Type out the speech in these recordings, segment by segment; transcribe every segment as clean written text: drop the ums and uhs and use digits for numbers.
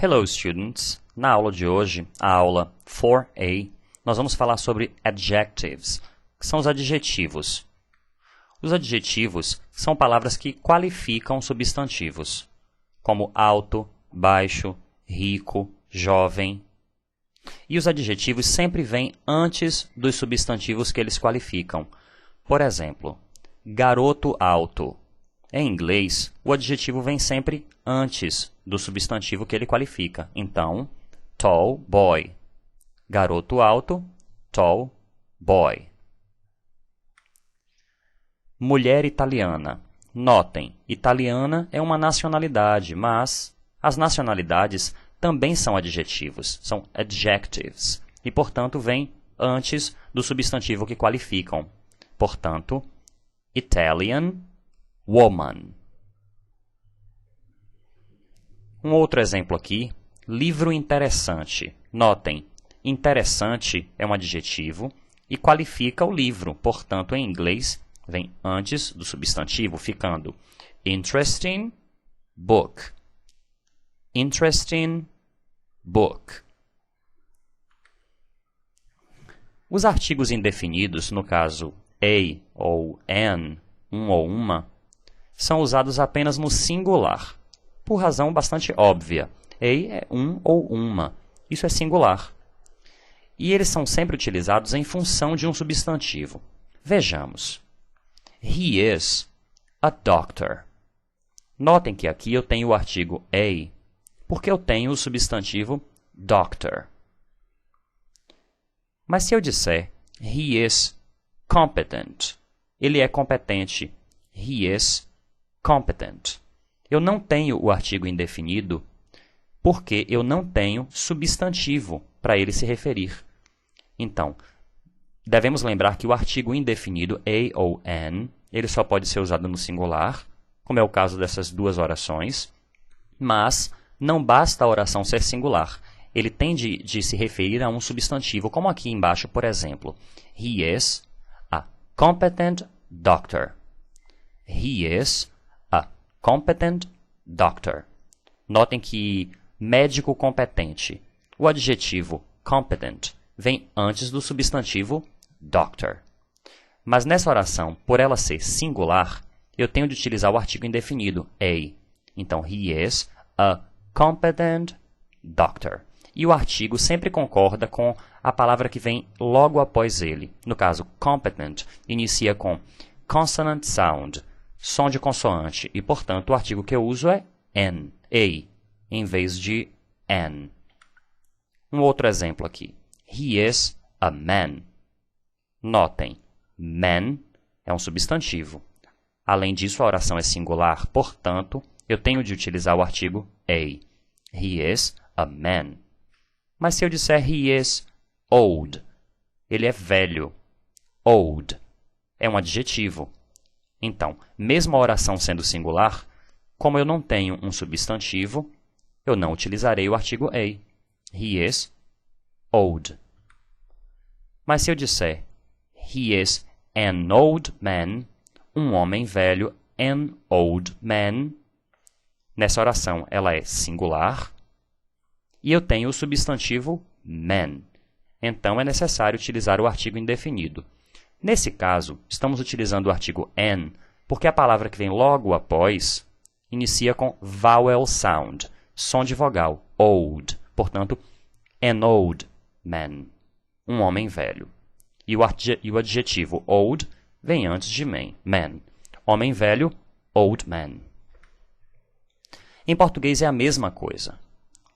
Hello, students! Na aula de hoje, a aula 4A, nós vamos falar sobre adjectives, que são os adjetivos. Os adjetivos são palavras que qualificam substantivos, como alto, baixo, rico, jovem. E os adjetivos sempre vêm antes dos substantivos que eles qualificam. Por exemplo, garoto alto. Em inglês, o adjetivo vem sempre antes do substantivo que ele qualifica. Então, tall boy. Garoto alto, tall boy. Mulher italiana. Notem, italiana é uma nacionalidade, mas as nacionalidades também são adjetivos, são adjectives, e, portanto, vêm antes do substantivo que qualificam. Portanto, Italian woman. Um outro exemplo aqui, livro interessante. Notem, interessante é um adjetivo e qualifica o livro, portanto, em inglês, vem antes do substantivo, ficando interesting book. Interesting book. Os artigos indefinidos, no caso a ou an, um ou uma, são usados apenas no singular, por razão bastante óbvia. A é um ou uma, isso é singular. E eles são sempre utilizados em função de um substantivo. Vejamos. He is a doctor. Notem que aqui eu tenho o artigo a, porque eu tenho o substantivo doctor. Mas se eu disser he is competent, ele é competente. He is competent. Eu não tenho o artigo indefinido porque eu não tenho substantivo para ele se referir. Então, devemos lembrar que o artigo indefinido a ou an, ele só pode ser usado no singular, como é o caso dessas duas orações, mas não basta a oração ser singular. Ele tem de se referir a um substantivo, como aqui embaixo, por exemplo. He is a competent doctor. He is a competent doctor. Notem que médico competente. O adjetivo competent vem antes do substantivo doctor. Mas nessa oração, por ela ser singular, eu tenho de utilizar o artigo indefinido, a. Então, he is a competent doctor. E o artigo sempre concorda com a palavra que vem logo após ele. No caso, competent inicia com consonant sound, som de consoante, e, portanto, o artigo que eu uso é an, a, em vez de an. Um outro exemplo aqui. He is a man. Notem, man é um substantivo. Além disso, a oração é singular, portanto, eu tenho de utilizar o artigo a. He is a man. Mas se eu disser he is old, ele é velho. Old é um adjetivo. Então, mesmo a oração sendo singular, como eu não tenho um substantivo, eu não utilizarei o artigo a. He is old. Mas se eu disser he is an old man, um homem velho, an old man, nessa oração ela é singular e eu tenho o substantivo man. Então é necessário utilizar o artigo indefinido. Nesse caso, estamos utilizando o artigo an porque a palavra que vem logo após inicia com vowel sound, som de vogal, old. Portanto, an old man, um homem velho. E o adjetivo old vem antes de man. Homem velho, old man. Em português é a mesma coisa.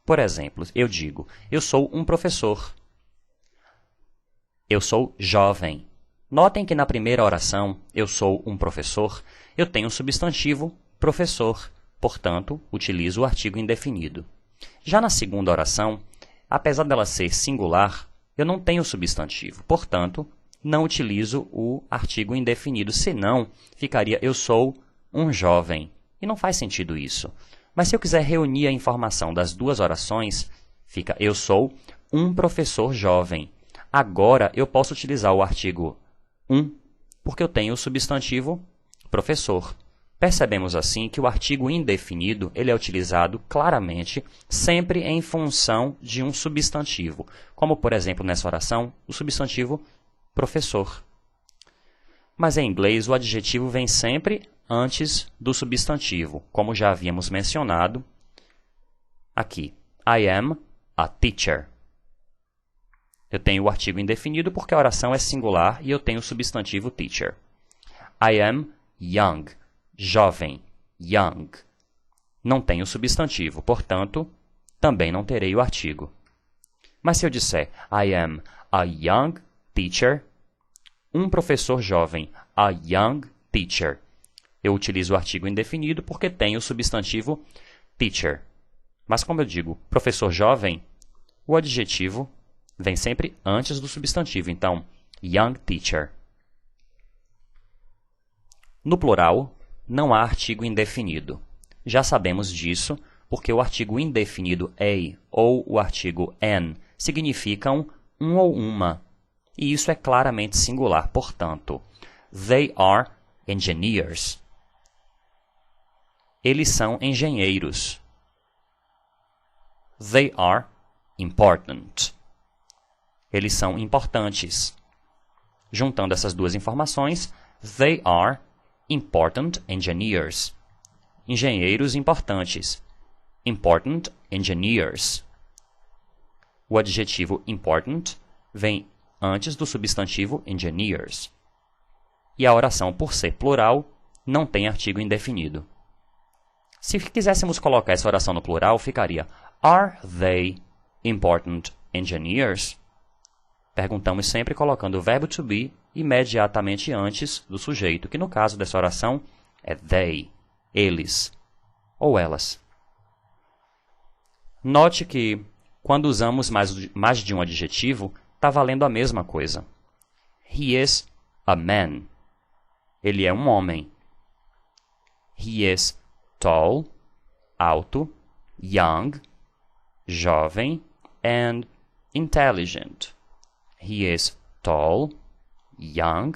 Por exemplo, eu digo, eu sou um professor. Eu sou jovem. Notem que na primeira oração, eu sou um professor, eu tenho o substantivo professor. Portanto, utilizo o artigo indefinido. Já na segunda oração, apesar dela ser singular, eu não tenho substantivo. Portanto, não utilizo o artigo indefinido, senão ficaria eu sou um jovem. E não faz sentido isso. Mas se eu quiser reunir a informação das duas orações, fica eu sou um professor jovem. Agora eu posso utilizar o artigo um, porque eu tenho o substantivo professor. Percebemos assim que o artigo indefinido ele é utilizado claramente sempre em função de um substantivo, como por exemplo nessa oração, o substantivo professor. Mas em inglês o adjetivo vem sempre antes do substantivo, como já havíamos mencionado aqui. I am a teacher. Eu tenho o artigo indefinido porque a oração é singular e eu tenho o substantivo teacher. I am young. Jovem. Young. Não tenho o substantivo, portanto, também não terei o artigo. Mas se eu disser I am a young teacher, um professor jovem, a young teacher, eu utilizo o artigo indefinido porque tenho o substantivo teacher. Mas como eu digo professor jovem, o adjetivo vem sempre antes do substantivo. Então, young teacher. No plural, não há artigo indefinido. Já sabemos disso porque o artigo indefinido a ou o artigo an significam um ou uma. E isso é claramente singular, portanto, they are engineers. Eles são engenheiros. They are important. Eles são importantes. Juntando essas duas informações, they are important engineers. Engenheiros importantes. Important engineers. O adjetivo important vem antes do substantivo engineers. E a oração, por ser plural, não tem artigo indefinido. Se quiséssemos colocar essa oração no plural, ficaria Are they important engineers? Perguntamos sempre colocando o verbo to be imediatamente antes do sujeito, que no caso dessa oração é they, eles ou elas. Note que, quando usamos mais de um adjetivo, está valendo a mesma coisa. He is a man. Ele é um homem. He is tall, alto, young, jovem, and intelligent. He is tall, young,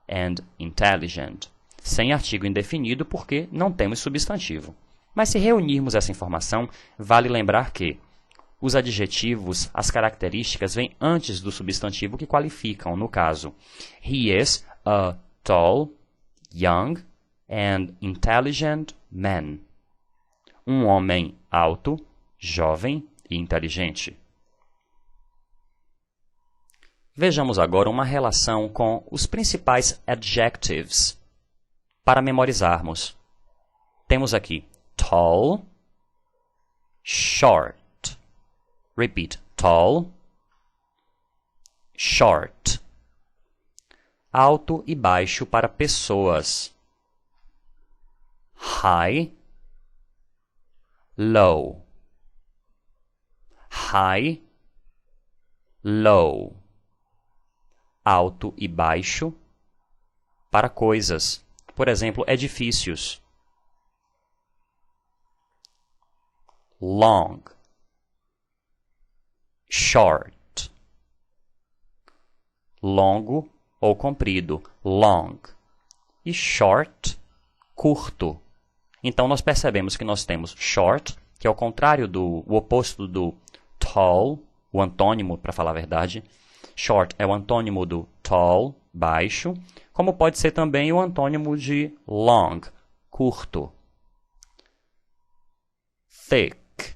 and intelligent. Sem artigo indefinido porque não temos substantivo. Mas se reunirmos essa informação, vale lembrar que os adjetivos, as características, vêm antes do substantivo que qualificam. No caso, he is a tall, young, and intelligent man. Um homem alto, jovem e inteligente. Vejamos agora uma relação com os principais adjectives para memorizarmos. Temos aqui tall, short. Repeat, tall, short. Alto e baixo para pessoas. High, low. High, low. Alto e baixo para coisas. Por exemplo, edifícios. Long, short. Longo ou comprido, long. E short, curto. Então, nós percebemos que nós temos short, que é o contrário o oposto do tall, o antônimo, para falar a verdade. Short é o antônimo do tall, baixo, como pode ser também o antônimo de long, curto. Thick,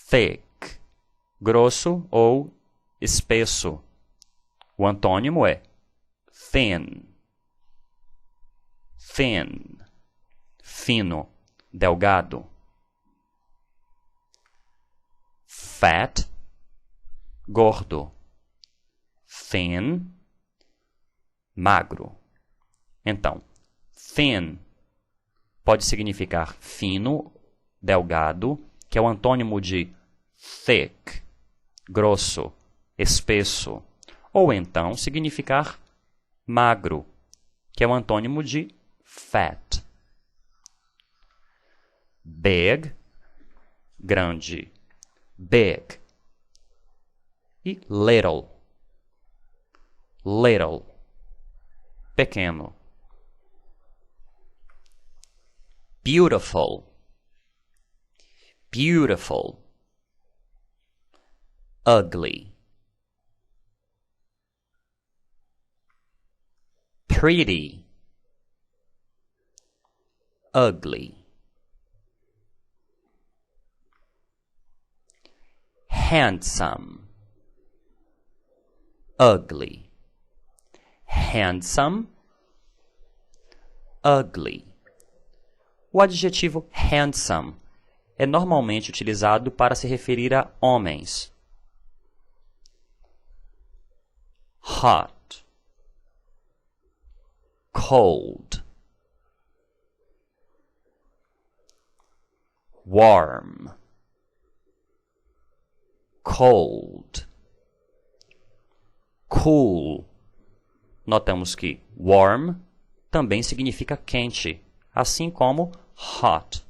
thick, grosso ou espesso. O antônimo é thin, thin, fino, delgado. Fat, gordo. Thin, magro. Então, thin pode significar fino, delgado, que é o antônimo de thick, grosso, espesso. Ou então significar magro, que é o antônimo de fat. Big, grande. Big. E little, little, pequeno. beautiful, beautiful, ugly, pretty, ugly, handsome, ugly, handsome, ugly. O adjetivo handsome é normalmente utilizado para se referir a homens. Hot, cold, warm, cold, cool. Notamos que warm também significa quente, assim como hot.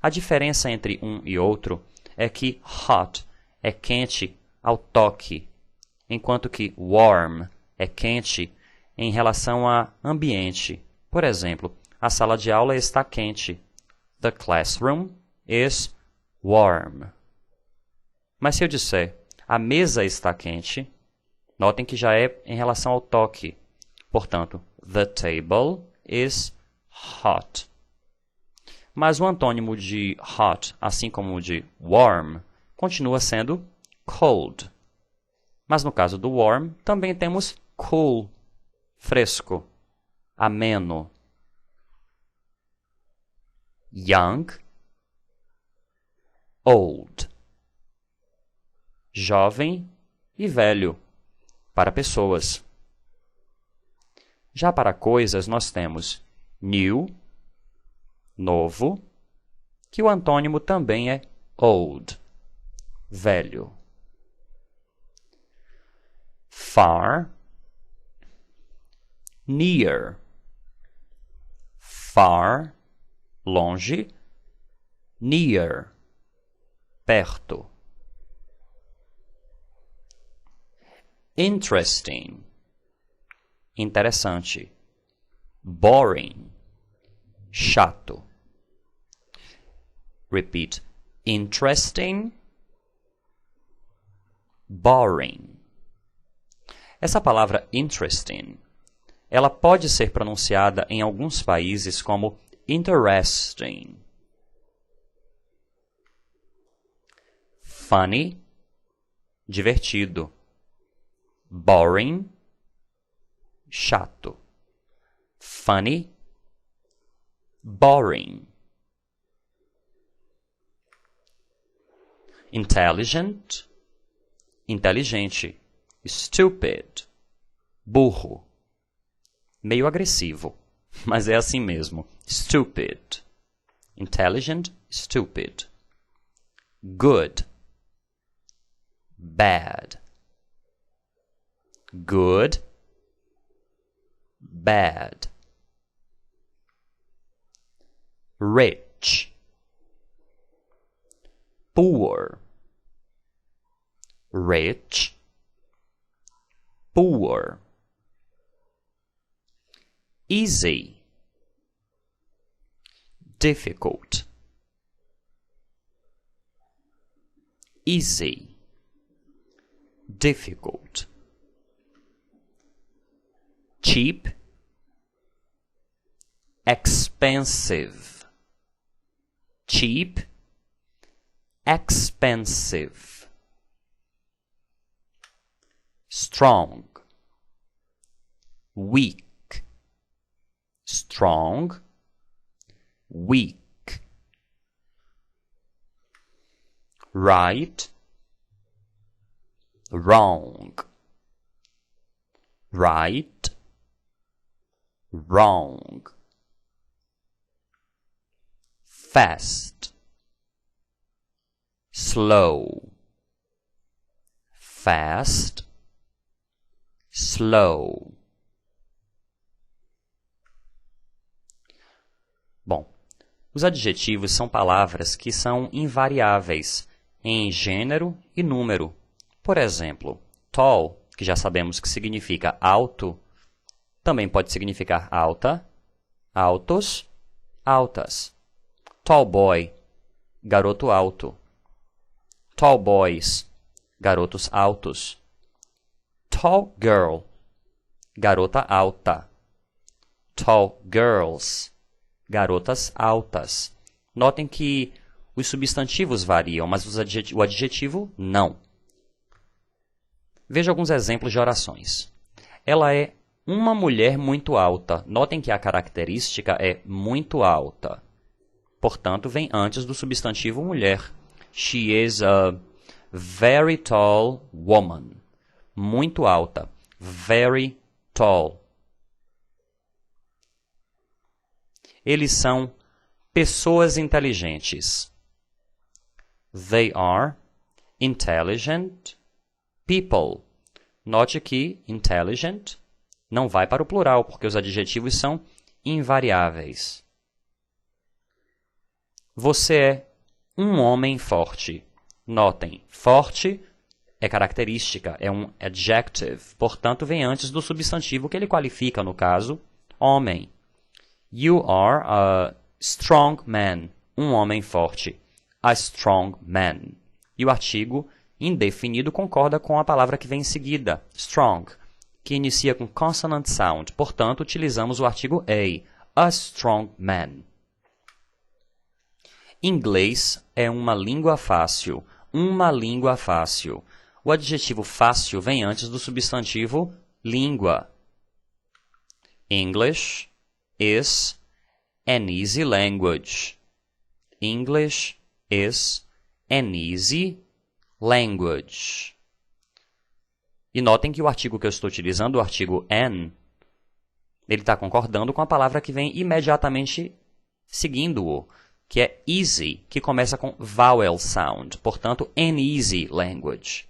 A diferença entre um e outro é que hot é quente ao toque, enquanto que warm é quente em relação a ambiente. Por exemplo, a sala de aula está quente. The classroom is warm. Mas se eu disser a mesa está quente, notem que já é em relação ao toque. Portanto, the table is hot. Mas o antônimo de hot, assim como o de warm, continua sendo cold. Mas no caso do warm, também temos cool, fresco, ameno. Young, old. Jovem e velho, para pessoas. Já para coisas, nós temos new, novo, que o antônimo também é old, velho. Far, near. Far, longe, near, perto. Interesting, interessante. Boring, chato. Repeat. Interesting, boring. Essa palavra interesting, ela pode ser pronunciada em alguns países como interesting. Funny, divertido. Boring, chato. Funny, boring. Intelligent, inteligente. Stupid, burro. Meio agressivo, mas é assim mesmo. Stupid. Intelligent, stupid. Good, bad. Good, bad. Rich, poor. Rich, poor. Easy, difficult. Easy, difficult. Cheap, expensive. Cheap, expensive. Strong, weak. Strong, weak. Right, wrong. Right, wrong. Fast, slow. Fast, slow. Bom, os adjetivos são palavras que são invariáveis em gênero e número. Por exemplo, tall, que já sabemos que significa alto, também pode significar alta, altos, altas. Tall boy, garoto alto. Tall boys, garotos altos. Tall girl, garota alta. Tall girls, garotas altas. Notem que os substantivos variam, mas o adjetivo não. Veja alguns exemplos de orações. Ela é uma mulher muito alta. Notem que a característica é muito alta. Portanto, vem antes do substantivo mulher. She is a very tall woman. Muito alta. Very tall. Eles são pessoas inteligentes. They are intelligent people. Note que intelligent não vai para o plural, porque os adjetivos são invariáveis. Você é um homem forte. Notem, forte é característica, é um adjective. Portanto, vem antes do substantivo que ele qualifica, no caso, homem. You are a strong man. Um homem forte. A strong man. E o artigo indefinido concorda com a palavra que vem em seguida, strong, que inicia com consonant sound. Portanto, utilizamos o artigo a strong man. Inglês é uma língua fácil. Uma língua fácil. O adjetivo fácil vem antes do substantivo língua. English is an easy language. English is an easy language. E notem que o artigo que eu estou utilizando, o artigo an, ele está concordando com a palavra que vem imediatamente seguindo-o, que é easy, que começa com vowel sound. Portanto, an easy language.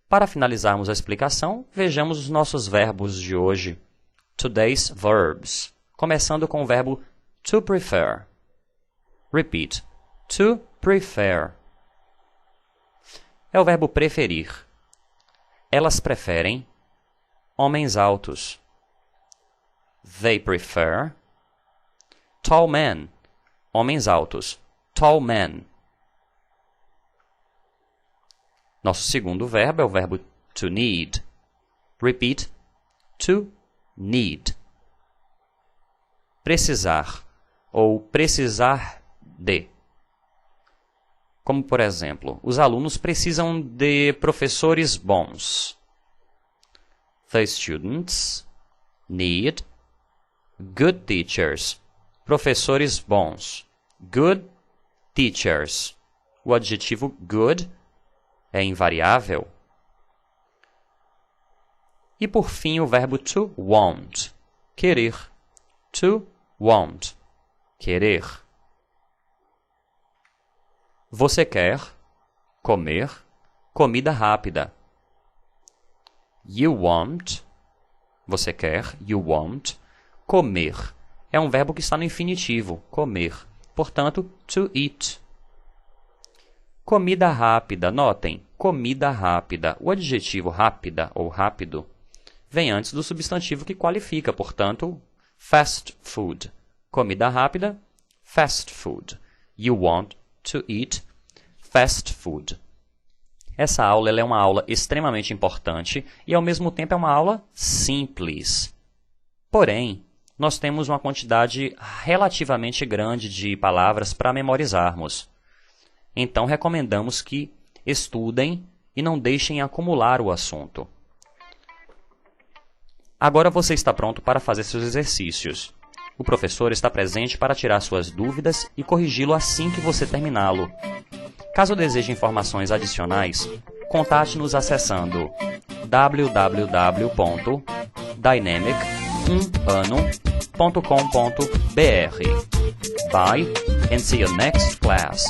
Para finalizarmos a explicação, vejamos os nossos verbos de hoje. Today's verbs. Começando com o verbo to prefer. Repeat. To prefer. É o verbo preferir. Elas preferem homens altos. They prefer tall men. Homens altos. Tall men. Nosso segundo verbo é o verbo to need. Repeat. To need. Precisar ou precisar de. Como, por exemplo, os alunos precisam de professores bons. The students need good teachers. Professores bons. Good teachers. O adjetivo good é invariável. E, por fim, o verbo to want. Querer. To want. Querer. Você quer comer comida rápida. You want. Você quer. You want. Comer. É um verbo que está no infinitivo. Comer. Portanto, to eat. Comida rápida. Notem. Comida rápida. O adjetivo rápida ou rápido vem antes do substantivo que qualifica. Portanto, fast food. Comida rápida. Fast food. You want to eat fast food. Essa aula é uma aula extremamente importante e, ao mesmo tempo, é uma aula simples. Porém, nós temos uma quantidade relativamente grande de palavras para memorizarmos. Então, recomendamos que estudem e não deixem acumular o assunto. Agora você está pronto para fazer seus exercícios. O professor está presente para tirar suas dúvidas e corrigi-lo assim que você terminá-lo. Caso deseje informações adicionais, contate-nos acessando www.dynamic1ano.com.br. Bye and see you next class.